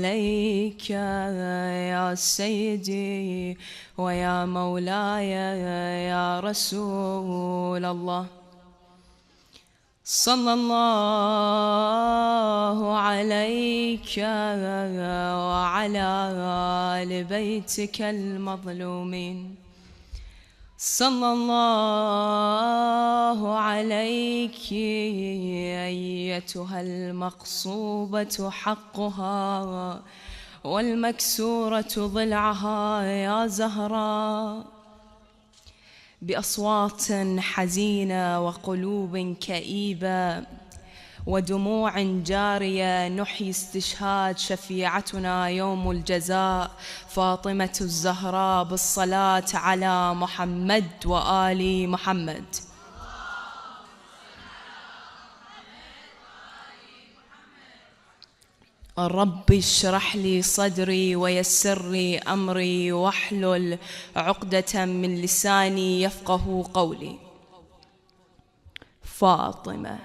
عليك يا سيدي ويا مولاي يا رسول الله. صلى الله عليك وعلى آل بيتك المظلومين. صلى الله عليك أيتها المقصوبة حقها والمكسورة ضلعها يا زهراء. بأصوات حزينة وقلوب كئيبة ودموع جارية نحيي استشهاد شفيعتنا يوم الجزاء فاطمة الزهراء بالصلاة على محمد وآل محمد. رب اشرح لي صدري ويسر لي أمري واحلل عقدة من لساني يفقه قولي. Fatima,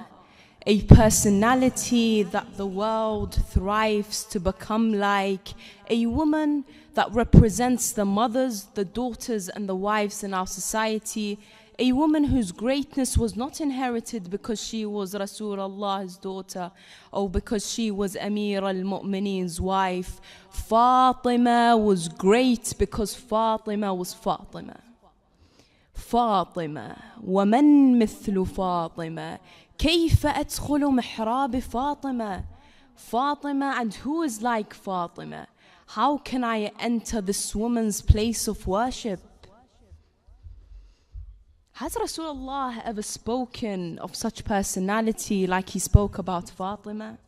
a personality that the world thrives to become like, a woman that represents the mothers, the daughters and the wives in our society, a woman whose greatness was not inherited because she was Rasulullah's daughter or because she was Amir al-Mu'mineen's wife. Fatima was great because Fatima was Fatima. فاطمة ومن مثل فاطمة كيف أدخل محراب فاطمة. Fatima, and who is like Fatima? How can I enter this woman's place of worship? Has Rasulullah ever spoken of such personality like he spoke about Fatima?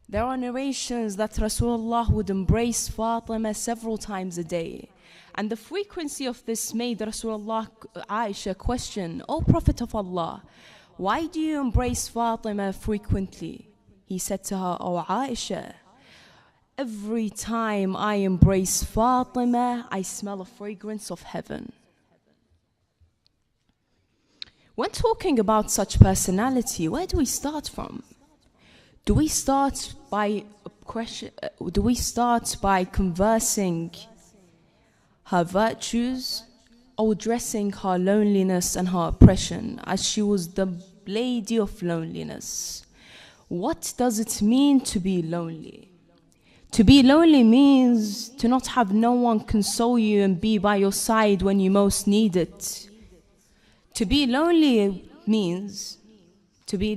There are narrations that Rasulullah would embrace Fatima several times a day. And the frequency of this made Rasulullah Aisha question, O Prophet of Allah, why do you embrace Fatima frequently? He said to her, O Aisha, every time I embrace Fatima, I smell a fragrance of heaven. When talking about such personality, where do we start from? Do we start by conversing her virtues or addressing her loneliness and her oppression, as she was the lady of loneliness? What does it mean to be lonely? To be lonely means to not have no one console you and be by your side when you most need it. To be lonely means to be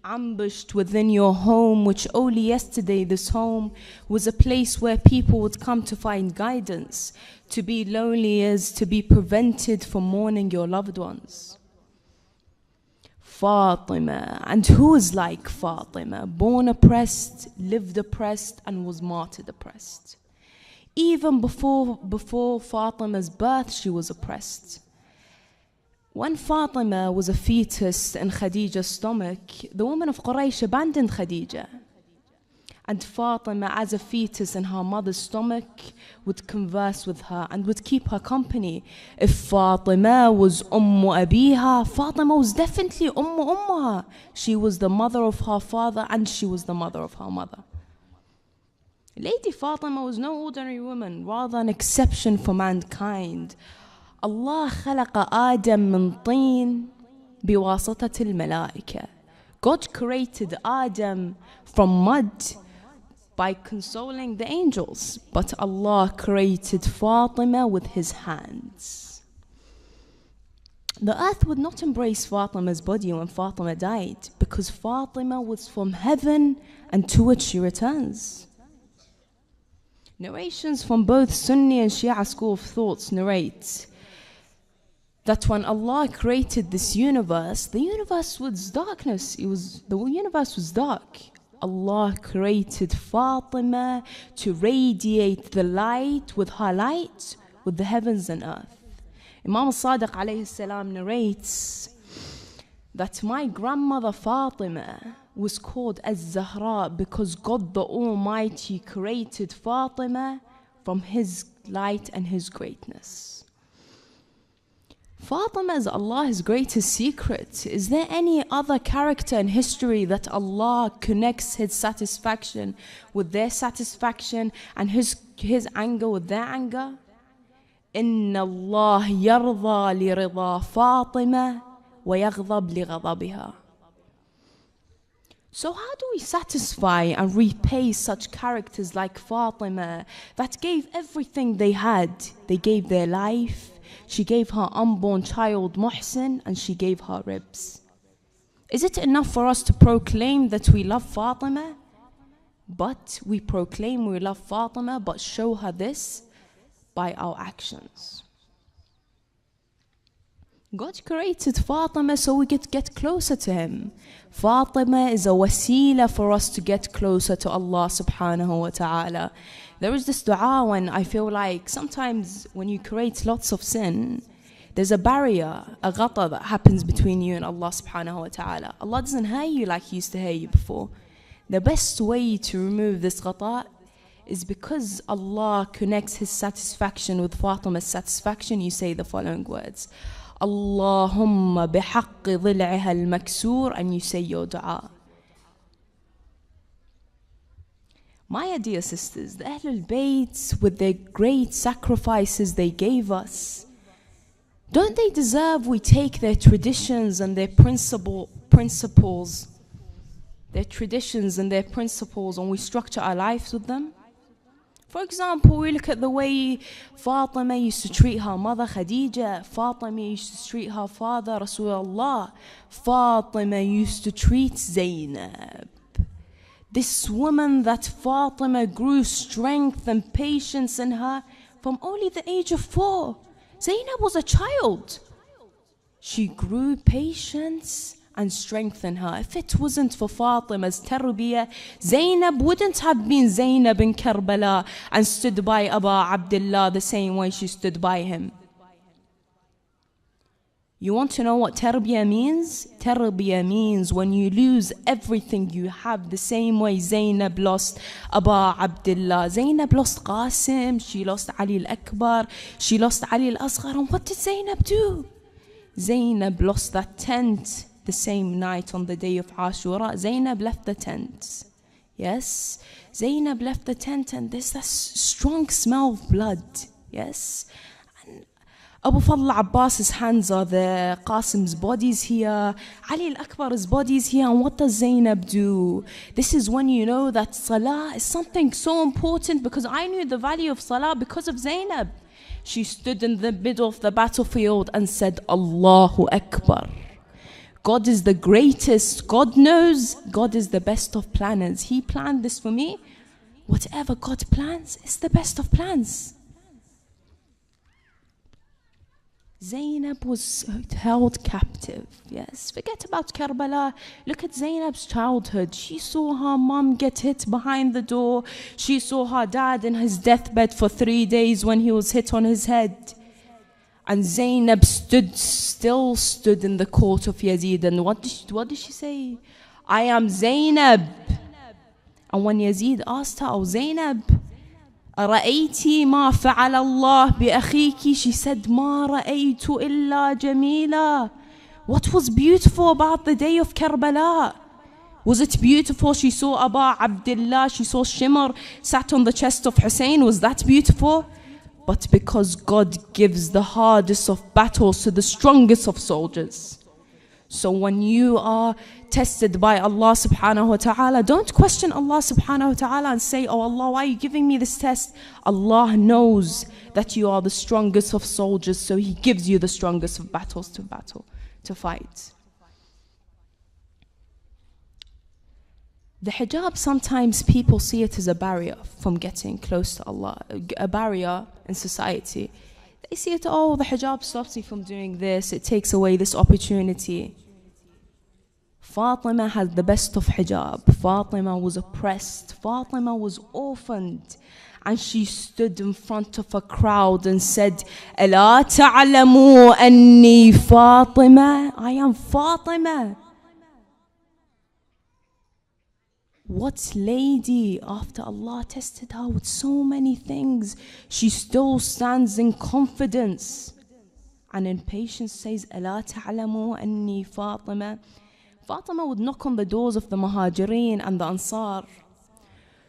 ambushed within your home, which only yesterday this home was a place where people would come to find guidance. To be lonely is to be prevented from mourning your loved ones. Fatima, and who is like Fatima? Born oppressed, lived oppressed, and was martyred oppressed. Even before Fatima's birth, she was oppressed. When Fatima was a fetus in Khadija's stomach, the women of Quraysh abandoned Khadija. And Fatima, as a fetus in her mother's stomach, would converse with her and would keep her company. If Fatima was Abiha, Fatima was definitely Ummuha. She was the mother of her father and she was the mother of her mother. Lady Fatima was no ordinary woman, rather an exception for mankind. Allah خلق آدم من طين بواسطة الملائكة. God created Adam from mud by consoling the angels, but Allah created Fatima with his hands. The earth would not embrace Fatima's body when Fatima died, because Fatima was from heaven and to which she returns. Narrations from both Sunni and Shi'a school of thoughts narrate that when Allah created this universe, the universe was darkness. The universe was dark. Allah created Fatima to radiate the light with her light with the heavens and earth. Imam al-Sadiq alayhi salam narrates that my grandmother Fatima was called Az-Zahra because God the Almighty created Fatima from His light and His greatness. Fatima is Allah's greatest secret. Is there any other character in history that Allah connects His satisfaction with their satisfaction and His anger with their anger? إن الله يرضى لرضا فاطمة ويغضب لغضبها. So how do we satisfy and repay such characters like Fatima that gave everything they had? They gave their life, she gave her unborn child Muhsin, and she gave her ribs. Is it enough for us to proclaim that we love Fatima? But we proclaim we love Fatima, but show her this by our actions. God created Fatima so we could get closer to Him. Fatima is a wasila for us to get closer to Allah subhanahu wa ta'ala. There is this dua when I feel like sometimes when you create lots of sin, there's a barrier, a ghata that happens between you and Allah subhanahu wa ta'ala. Allah doesn't hear you like He used to hear you before. The best way to remove this ghata is because Allah connects His satisfaction with Fatima's satisfaction. You say the following words: Allahumma bihaqqi dhil'iha al-maksur, and you say your dua. My dear sisters, the Ahlul Bayt, with their great sacrifices they gave us, don't they deserve we take their traditions and their principles, their traditions and their principles, and we structure our lives with them? For example, we look at the way Fatima used to treat her mother Khadija. Fatima used to treat her father Rasulullah. Fatima used to treat Zainab. This woman that Fatima grew strength and patience in her from only the age of 4. Zainab was a child. She grew patience and strengthen her. If it wasn't for Fatima's tarbiyah, Zainab wouldn't have been Zainab in Karbala and stood by Abu Abdullah the same way she stood by him. You want to know what tarbiyah means? Tarbiyah means when you lose everything you have, the same way Zainab lost Abu Abdullah. Zainab lost Qasim, she lost Ali al-Akbar, she lost Ali al-Asghar. And what did Zainab do? Zainab lost that tent the same night on the day of Ashura. Zainab left the tent. Yes, Zainab left the tent, and there's that strong smell of blood. Yes, and Abu Fadl Abbas's hands are there, Qasim's body's here, Ali al-Akbar's body's here. And what does Zainab do? This is when you know that Salah is something so important, because I knew the value of Salah because of Zainab. She stood in the middle of the battlefield and said, Allahu Akbar. God is the greatest. God knows. God is the best of planners. He planned this for me. Whatever God plans is the best of plans. Zainab was held captive. Yes, forget about Karbala. Look at Zainab's childhood. She saw her mom get hit behind the door. She saw her dad in his deathbed for 3 days when he was hit on his head. And Zainab still stood in the court of Yazid. And what did she say? I am Zainab. And when Yazid asked her, oh Zainab, أرأيتي ما فعل الله بأخيك? She said, ما رأيت إلا جميلا. What was beautiful about the day of Karbala? Was it beautiful? She saw Abu Abdullah, she saw Shimr sat on the chest of Hussein. Was that beautiful? But because God gives the hardest of battles to the strongest of soldiers. So when you are tested by Allah subhanahu wa ta'ala, don't question Allah subhanahu wa ta'ala and say, oh Allah, why are you giving me this test? Allah knows that you are the strongest of soldiers, so He gives you the strongest of battles to fight. The hijab, sometimes people see it as a barrier from getting close to Allah, a barrier in society. They see it, oh, the hijab stops you from doing this, it takes away this opportunity. Fatima had the best of hijab. Fatima was oppressed. Fatima was orphaned. And she stood in front of a crowd and said, أَلَا تَعْلَمُوا أَنِّي فَاطِمَةٌ? I am Fatima. What lady, after Allah tested her with so many things, she still stands in confidence and in patience says, ألا تعلموا أني فاطمة. Fatima would knock on the doors of the Muhajirin and the Ansar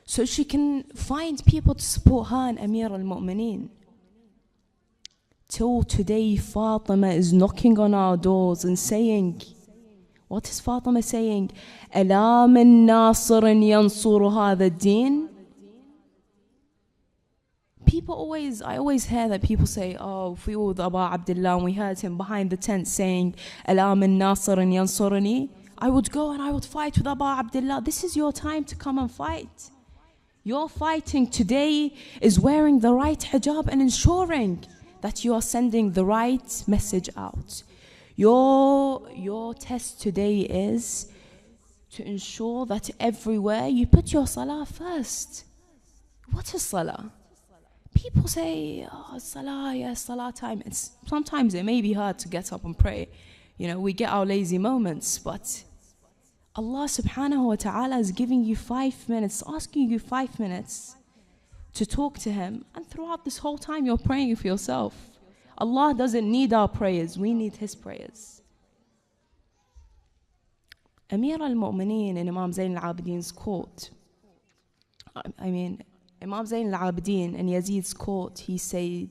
so she can find people to support her and Amir al-Mu'mineen. Till today, Fatima is knocking on our doors and saying, what is Fatima saying? ألا من ناصر ينصر هذا الدين. I always hear that people say, oh, if we were with Abu Abdullah and we heard him behind the tent saying, ألا من ناصر ينصرني, I would go and I would fight with Abu Abdullah. This is your time to come and fight. Your fighting today is wearing the right hijab and ensuring that you are sending the right message out. Your test today is to ensure that everywhere you put your salah first. What is salah? People say, oh, salah, yes, salah time. Sometimes it may be hard to get up and pray. You know, we get our lazy moments, but Allah subhanahu wa ta'ala is giving you 5 minutes, asking you 5 minutes to talk to Him. And throughout this whole time, you're praying for yourself. Allah doesn't need our prayers, we need His prayers. Amir al-Mu'mineen in Imam Zayn al-Abidin's court, Imam Zayn al-Abidin in Yazid's court, he said,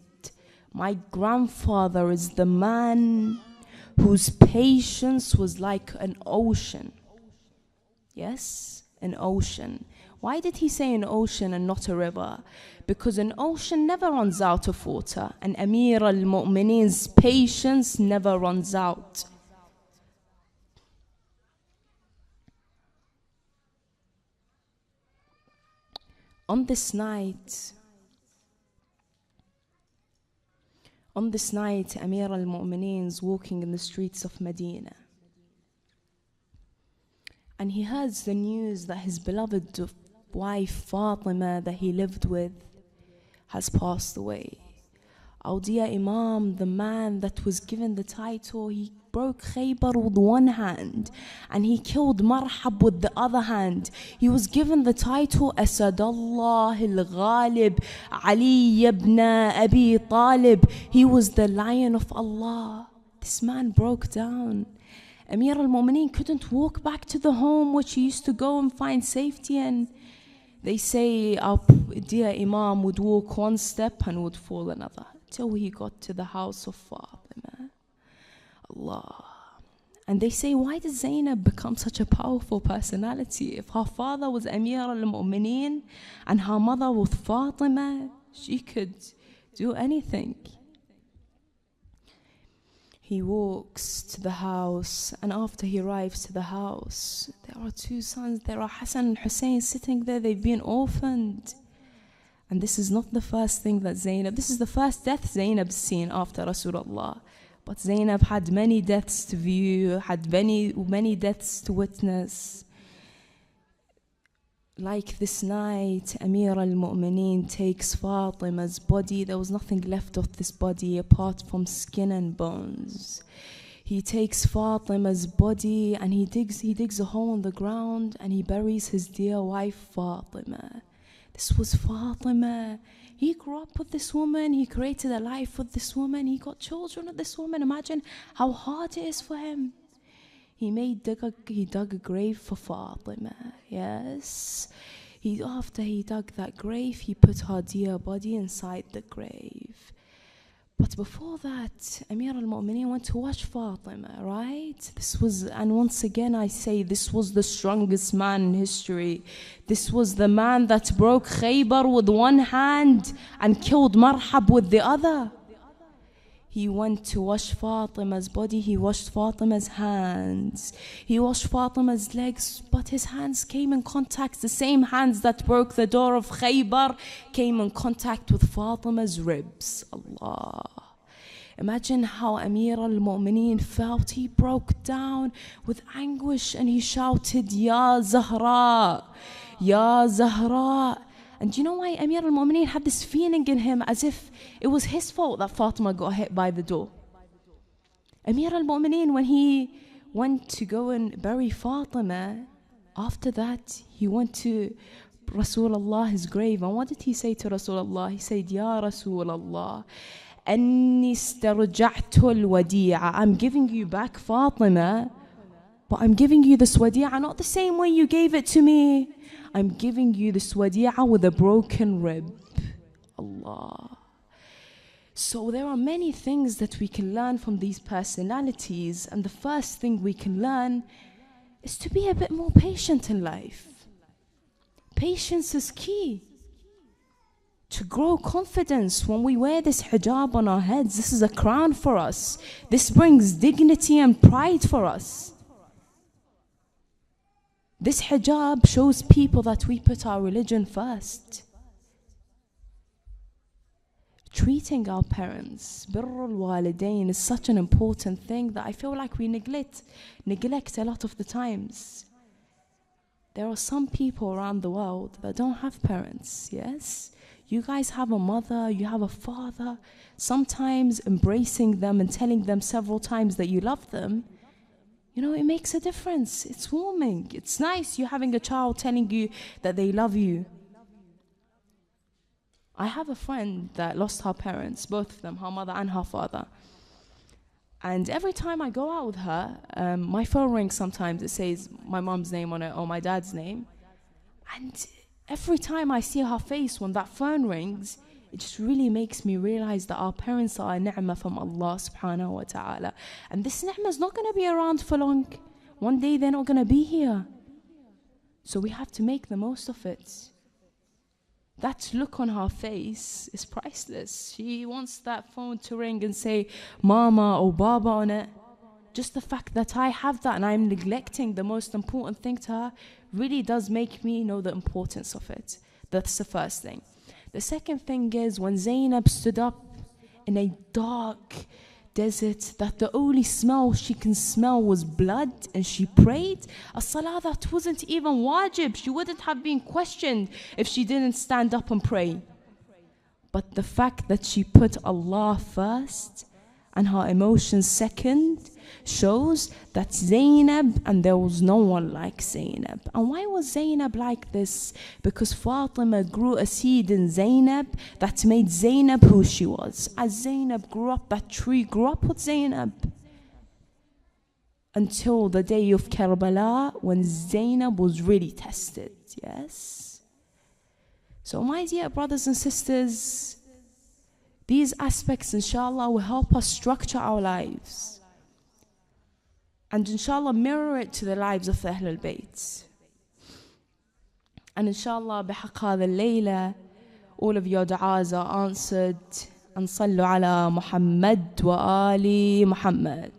my grandfather is the man whose patience was like an ocean. Yes, an ocean. Why did he say an ocean and not a river? Because an ocean never runs out of water, and Amir al-Mu'mineen's patience never runs out. On this night, Amir al-Mu'mineen is walking in the streets of Medina. And he hears the news that his beloved wife Fatima that he lived with has passed away. Oh dear Imam, the man that was given the title, he broke Khaybar with one hand and he killed Marhab with the other hand. He was given the title Asadullah al-Ghalib Ali ibn Abi Talib. He was the lion of Allah. This man broke down. Amir al-Mu'mineen couldn't walk back to the home which he used to go and find safety in. They say our dear Imam would walk one step and would fall another till he got to the house of Fatima. Allah. And they say, why did Zainab become such a powerful personality? If her father was Amir al-Mu'mineen and her mother was Fatima, she could do anything. He walks to the house, and after he arrives to the house, there are two sons. There are Hassan and Hussein sitting there. They've been orphaned. And this is not the first thing that this is the first death Zainab's seen after Rasulullah. But Zainab had many deaths to view, had many deaths to witness. Like this night, Amir al-Mu'mineen takes Fatima's body. There was nothing left of this body apart from skin and bones. He takes Fatima's body and he digs a hole in the ground and he buries his dear wife Fatima. This was Fatima. He grew up with this woman. He created a life with this woman. He got children with this woman. Imagine how hard it is for him. He dug a grave for Fatima. Yes. After he dug that grave, he put her dear body inside the grave. But before that, Amir al-Mu'mineen went to watch Fatima, right? And once again I say, this was the strongest man in history. This was the man that broke Khaybar with one hand and killed Marhab with the other. He went to wash Fatima's body. He washed Fatima's hands. He washed Fatima's legs, but his hands came in contact. The same hands that broke the door of Khaybar came in contact with Fatima's ribs. Allah. Imagine how Amir al-Mu'mineen felt. He broke down with anguish and he shouted, Ya Zahra, Ya Zahra. And do you know why Amir al-Mu'mineen had this feeling in him as if it was his fault that Fatima got hit by the door? Amir al-Mu'mineen, when he went to go and bury Fatima, after that he went to Rasulullah's grave. And what did he say to Rasulullah? He said, Ya Rasulullah, أني استرجعت الوديعة. I'm giving you back Fatima, but I'm giving you this wadi'a not the same way you gave it to me. I'm giving you this wadi'a with a broken rib. Allah. So there are many things that we can learn from these personalities, and the first thing we can learn is to be a bit more patient in life. Patience is key. To grow confidence when we wear this hijab on our heads, this is a crown for us. This brings dignity and pride for us. This hijab shows people that we put our religion first. Treating our parents, birrul walidain, is such an important thing that I feel like we neglect a lot of the times. There are some people around the world that don't have parents, yes? You guys have a mother, you have a father. Sometimes embracing them and telling them several times that you love them, you know, it makes a difference. It's warming. It's nice you having a child telling you that they love you. I have a friend that lost her parents, both of them, her mother and her father. And every time I go out with her, my phone rings sometimes. It says my mom's name on it or my dad's name. And every time I see her face when that phone rings, it just really makes me realize that our parents are a ni'mah from Allah subhanahu wa ta'ala. And this ni'mah is not going to be around for long. One day they're not going to be here. So we have to make the most of it. That look on her face is priceless. She wants that phone to ring and say Mama or Baba on it. Just the fact that I have that and I'm neglecting the most important thing to her really does make me know the importance of it. That's the first thing. The second thing is when Zainab stood up in a dark desert that the only smell she can smell was blood, and she prayed a salah that wasn't even wajib. She wouldn't have been questioned if she didn't stand up and pray. But the fact that she put Allah first and her emotions second shows that Zainab, and there was no one like Zainab. And why was Zainab like this? Because Fatima grew a seed in Zainab that made Zainab who she was. As Zainab grew up, that tree grew up with Zainab. Until the day of Karbala, when Zainab was really tested, yes? So my dear brothers and sisters, these aspects inshallah will help us structure our lives. And inshallah mirror it to the lives of the Ahlul Bayt. And inshallah bihaq hadha al-layla, all of your du'as are answered. And sallu ala Muhammad wa ali Muhammad.